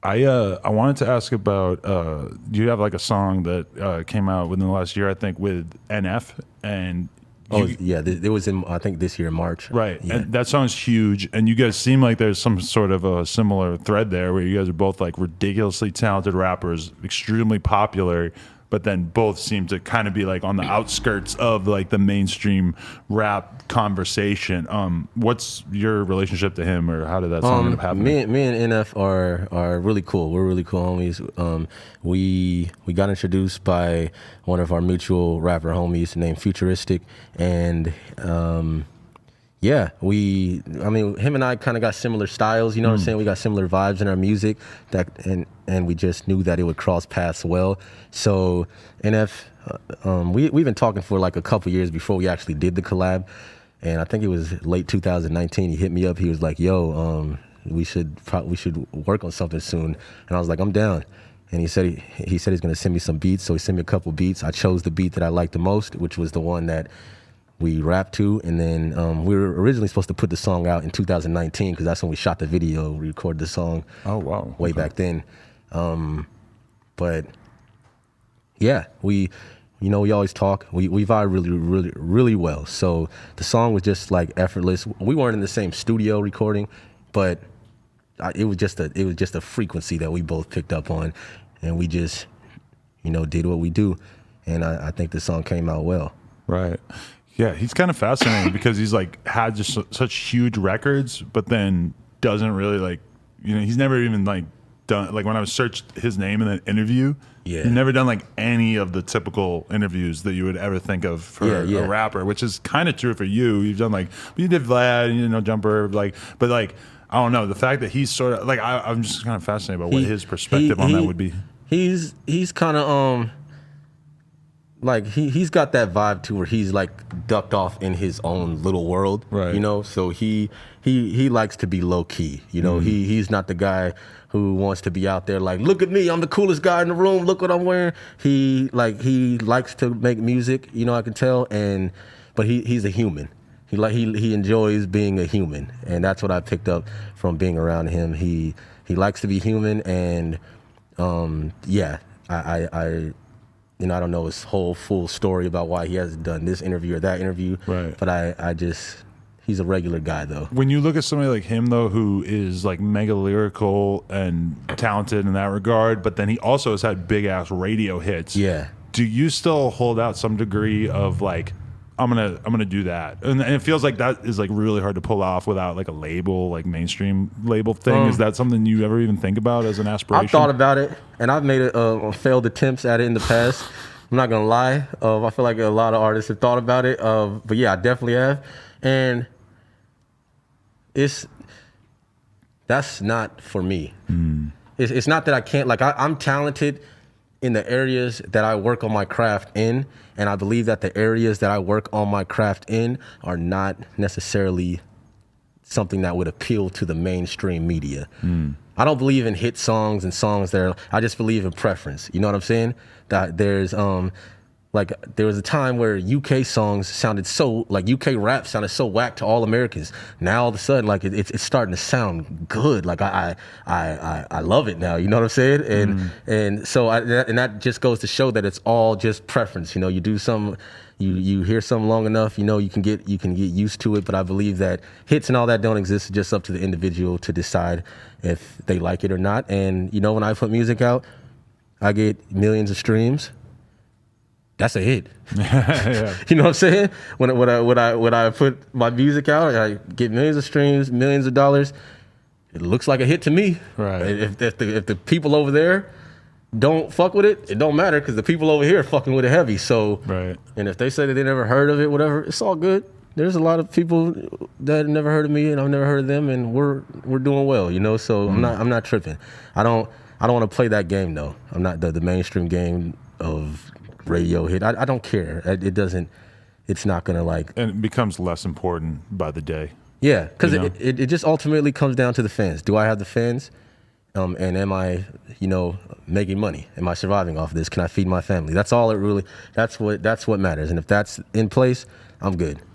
I wanted to ask about do you have like a song that came out within the last year, I think, with NF and Yeah, it was in, I think, this year in March. right, Yeah. and that song's huge, and you guys seem like there's some sort of a similar thread there where you guys are both like ridiculously talented rappers, extremely popular, but then both seem to kind of be like on the outskirts of like the mainstream rap conversation. What's your relationship to him, or how did that song end up happening? Me and NF are really cool. We're really cool homies. We got introduced by one of our mutual rapper homies named Futuristic, and yeah, I mean, him and I kind of got similar styles, you know what I'm saying? We got similar vibes in our music, and we just knew that it would cross paths well. So NF, we've been talking for like a couple years before we actually did the collab, and I think it was late 2019. He hit me up. He was like, "Yo, we should work on something soon," and I was like, "I'm down." And he said he's gonna send me some beats, so he sent me a couple beats. I chose the beat that I liked the most, which was the one that we rapped to, and then we were originally supposed to put the song out in 2019 because that's when we shot the video. We recorded the song. Oh wow, way back then. But yeah, we always talk. We vibe really well. So the song was just like effortless. We weren't in the same studio recording, but it was just a frequency that we both picked up on, and we just did what we do, and I think the song came out well. Right. Yeah, he's kind of fascinating because he's like had just such huge records, but then doesn't really like, he's never even like done, like when I searched his name in an interview, he's never done like any of the typical interviews that you would ever think of for a rapper, which is kind of true for you. You've done like, you did Vlad, you did No Jumper, like, but like, I don't know, the fact that he's sort of like, I'm just kind of fascinated about what his perspective on that would be. He's kind of, like he's got that vibe too, where he's like ducked off in his own little world, right? So he likes to be low key, He's not the guy who wants to be out there like, look at me, I'm the coolest guy in the room, look what I'm wearing. He likes to make music, I can tell, but he's a human. He enjoys being a human, and that's what I picked up from being around him. He likes to be human, and yeah, I don't know his whole full story about why he hasn't done this interview or that interview. Right. But he's a regular guy though. When you look at somebody like him though, who is like mega lyrical and talented in that regard, but then he also has had big ass radio hits. Yeah. Do you still hold out some degree of like, I'm gonna do that, and it feels like that is like really hard to pull off without like a label, like mainstream label thing. Is that something you ever even think about as an aspiration? I've thought about it, and I've made failed attempts at it in the past. I'm not gonna lie. I feel like a lot of artists have thought about it, but yeah, I definitely have, and that's not for me. It's not that I can't. Like I'm talented in the areas that I work on my craft in, and I believe that the areas that I work on my craft in are not necessarily something that would appeal to the mainstream media. I don't believe in hit songs and songs I just believe in preference. You know what I'm saying? That there's like there was a time where UK songs sounded so, like UK rap sounded so whack to all Americans. Now all of a sudden, like it's starting to sound good. Like I love it now. You know what I'm saying? And so and that just goes to show that it's all just preference. You do some, you hear something long enough, you can get used to it. But I believe that hits and all that don't exist. It's just up to the individual to decide if they like it or not. And when I put music out, I get millions of streams. That's a hit. Yeah. You know what I'm saying? When I put my music out, I get millions of streams, millions of dollars. It looks like a hit to me. Right. If the people over there don't fuck with it, it don't matter because the people over here are fucking with it heavy. So, right. And if they say that they never heard of it, whatever, it's all good. There's a lot of people that never heard of me, and I've never heard of them, and we're doing well. So I'm not tripping. I don't want to play that game though. I'm not the mainstream game of radio hit. I don't care. It's not gonna like. And it becomes less important by the day. Yeah, because it just ultimately comes down to the fans. Do I have the fans? And am I, making money? Am I surviving off of this? Can I feed my family? That's all it really. That's what matters. And if that's in place, I'm good.